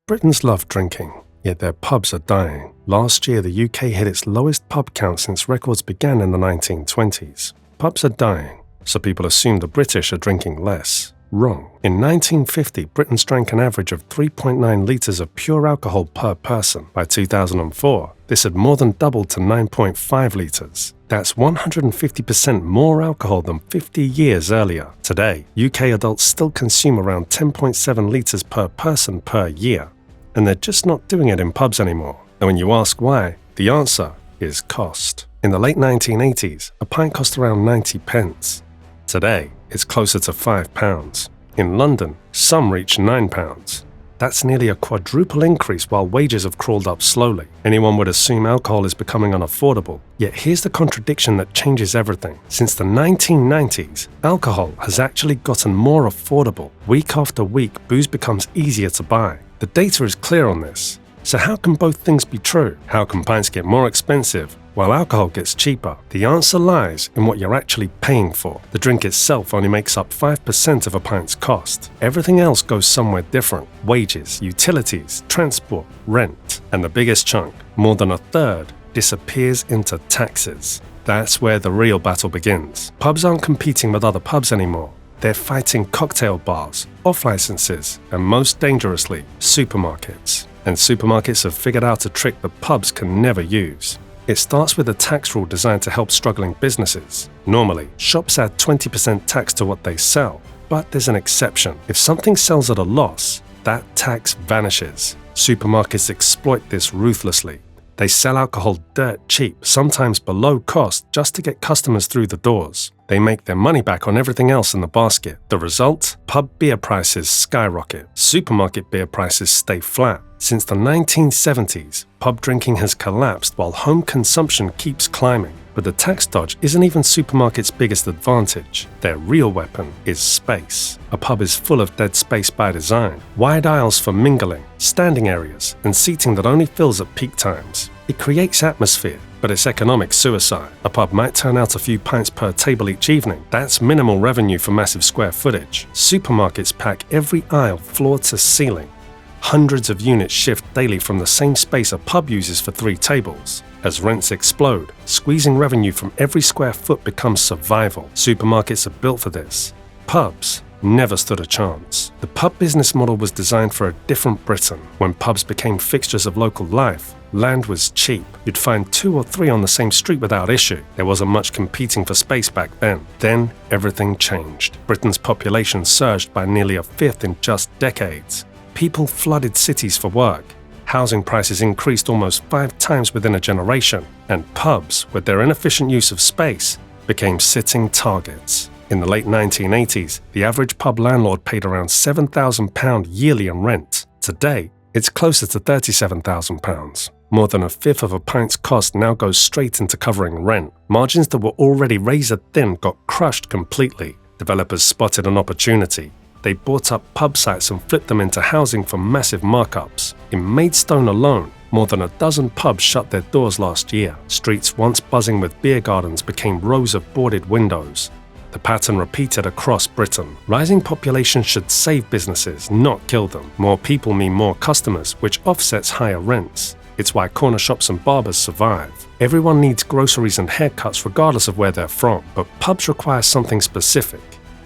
Britons love drinking, yet their pubs are dying. Last year, the UK hit its lowest pub count since records began in the 1920s. Pubs are dying, so people assume the British are drinking less. Wrong. In 1950, Britons drank an average of 3.9 litres of pure alcohol per person. By 2004, this had more than doubled to 9.5 litres. That's 150% more alcohol than 50 years earlier. Today, UK adults still consume around 10.7 litres per person per year, and they're just not doing it in pubs anymore. And when you ask why, the answer is cost. In the late 1980s, a pint cost around 90 pence. Today, it's closer to £5. In London, some reach £9. That's nearly a quadruple increase while wages have crawled up slowly. Anyone would assume alcohol is becoming unaffordable. Yet here's the contradiction that changes everything. Since the 1990s, alcohol has actually gotten more affordable. Week after week, booze becomes easier to buy. The data is clear on this. So how can both things be true? How can pints get more expensive while alcohol gets cheaper? The answer lies in what you're actually paying for. The drink itself only makes up 5% of a pint's cost. Everything else goes somewhere different: wages, utilities, transport, rent. And the biggest chunk, more than a third, disappears into taxes. That's where the real battle begins. Pubs aren't competing with other pubs anymore. They're fighting cocktail bars, off-licenses, and most dangerously, supermarkets. And supermarkets have figured out a trick the pubs can never use. It starts with a tax rule designed to help struggling businesses. Normally, shops add 20% tax to what they sell, but there's an exception. If something sells at a loss, that tax vanishes. Supermarkets exploit this ruthlessly. They sell alcohol dirt cheap, sometimes below cost, just to get customers through the doors. They make their money back on everything else in the basket. The result? Pub beer prices skyrocket. Supermarket beer prices stay flat. Since the 1970s, pub drinking has collapsed while home consumption keeps climbing. But the tax dodge isn't even supermarkets' biggest advantage. Their real weapon is space. A pub is full of dead space by design. Wide aisles for mingling, standing areas, and seating that only fills at peak times. It creates atmosphere, but it's economic suicide. A pub might turn out a few pints per table each evening. That's minimal revenue for massive square footage. Supermarkets pack every aisle floor to ceiling. Hundreds of units shift daily from the same space a pub uses for 3 tables. As rents explode, squeezing revenue from every square foot becomes survival. Supermarkets are built for this. Pubs never stood a chance. The pub business model was designed for a different Britain. When pubs became fixtures of local life, land was cheap. You'd find 2 or 3 on the same street without issue. There wasn't much competing for space back then. Then everything changed. Britain's population surged by nearly a fifth in just decades. People flooded cities for work. Housing prices increased almost 5 times within a generation, and pubs, with their inefficient use of space, became sitting targets. In the late 1980s, the average pub landlord paid around £7,000 yearly in rent. Today, it's closer to £37,000. More than a fifth of a pint's cost now goes straight into covering rent. Margins that were already razor-thin got crushed completely. Developers spotted an opportunity. They bought up pub sites and flipped them into housing for massive markups. In Maidstone alone, more than a dozen pubs shut their doors last year. Streets once buzzing with beer gardens became rows of boarded windows. The pattern repeated across Britain. Rising population should save businesses, not kill them. More people mean more customers, which offsets higher rents. It's why corner shops and barbers survive. Everyone needs groceries and haircuts regardless of where they're from, but pubs require something specific: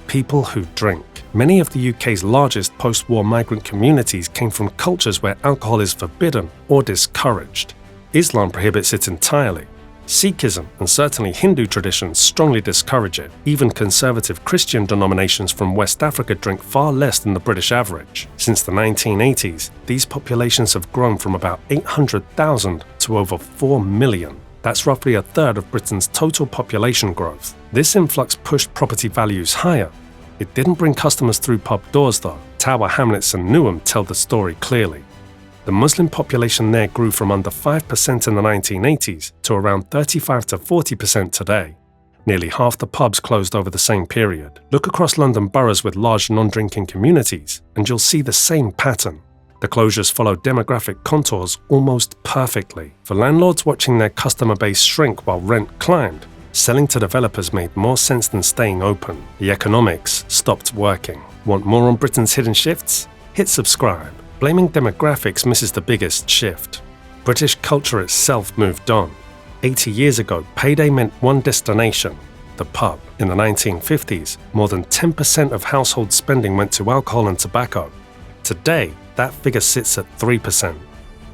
people who drink. Many of the UK's largest post-war migrant communities came from cultures where alcohol is forbidden or discouraged. Islam prohibits it entirely. Sikhism and certainly Hindu traditions strongly discourage it. Even conservative Christian denominations from West Africa drink far less than the British average. Since the 1980s, these populations have grown from about 800,000 to over 4 million. That's roughly a third of Britain's total population growth. This influx pushed property values higher. It didn't bring customers through pub doors though. Tower Hamlets and Newham tell the story clearly. The Muslim population there grew from under 5% in the 1980s to around 35 to 40% today. Nearly half the pubs closed over the same period. Look across London boroughs with large non-drinking communities and you'll see the same pattern. The closures follow demographic contours almost perfectly. For landlords watching their customer base shrink while rent climbed, selling to developers made more sense than staying open. The economics stopped working. Want more on Britain's hidden shifts? Hit subscribe. Blaming demographics misses the biggest shift. British culture itself moved on. 80 years ago, payday meant one destination, the pub. In the 1950s, more than 10% of household spending went to alcohol and tobacco. Today, that figure sits at 3%.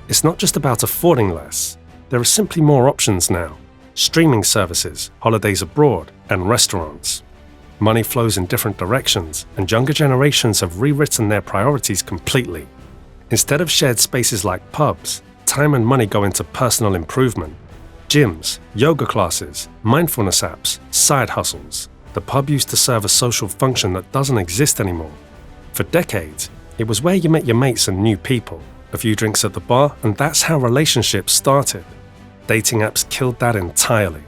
It's not just about affording less. There are simply more options now. Streaming services, holidays abroad, and restaurants. Money flows in different directions, and younger generations have rewritten their priorities completely. Instead of shared spaces like pubs, time and money go into personal improvement. Gyms, yoga classes, mindfulness apps, side hustles. The pub used to serve a social function that doesn't exist anymore. For decades, it was where you met your mates and new people. A few drinks at the bar, and that's how relationships started. Dating apps killed that entirely.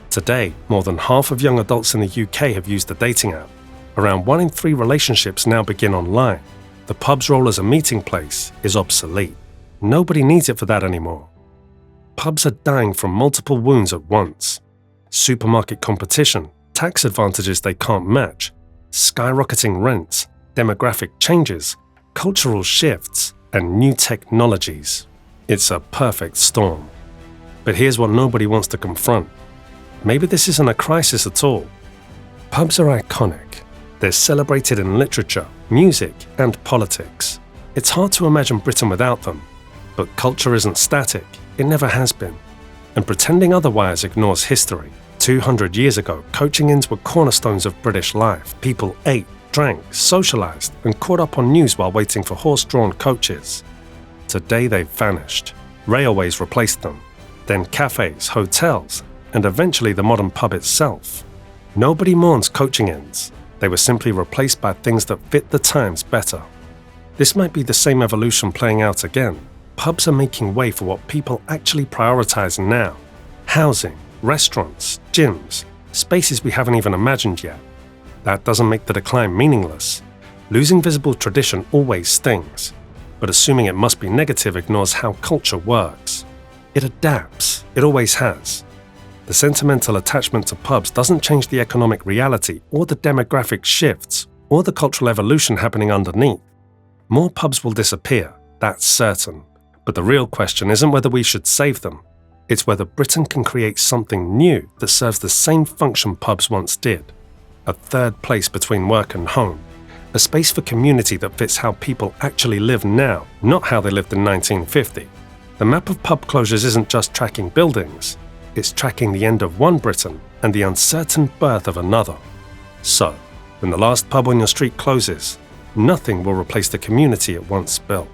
Today, more than half of young adults in the UK have used a dating app. Around 1 in 3 relationships now begin online. The pub's role as a meeting place is obsolete. Nobody needs it for that anymore. Pubs are dying from multiple wounds at once. Supermarket competition, tax advantages they can't match, skyrocketing rents, demographic changes, cultural shifts, and new technologies. It's a perfect storm. But here's what nobody wants to confront. Maybe this isn't a crisis at all. Pubs are iconic. They're celebrated in literature, music, and politics. It's hard to imagine Britain without them. But culture isn't static. It never has been. And pretending otherwise ignores history. 200 years ago, coaching inns were cornerstones of British life. People ate, drank, socialized, and caught up on news while waiting for horse-drawn coaches. Today they've vanished. Railways replaced them. Then cafes, hotels, and eventually the modern pub itself. Nobody mourns coaching inns. They were simply replaced by things that fit the times better. This might be the same evolution playing out again. Pubs are making way for what people actually prioritize now. Housing, restaurants, gyms, spaces we haven't even imagined yet. That doesn't make the decline meaningless. Losing visible tradition always stings, but assuming it must be negative ignores how culture works. It adapts. It always has. The sentimental attachment to pubs doesn't change the economic reality or the demographic shifts or the cultural evolution happening underneath. More pubs will disappear, that's certain. But the real question isn't whether we should save them. It's whether Britain can create something new that serves the same function pubs once did. A third place between work and home. A space for community that fits how people actually live now, not how they lived in 1950. The map of pub closures isn't just tracking buildings. It's tracking the end of one Britain and the uncertain birth of another. So, when the last pub on your street closes, nothing will replace the community it once built.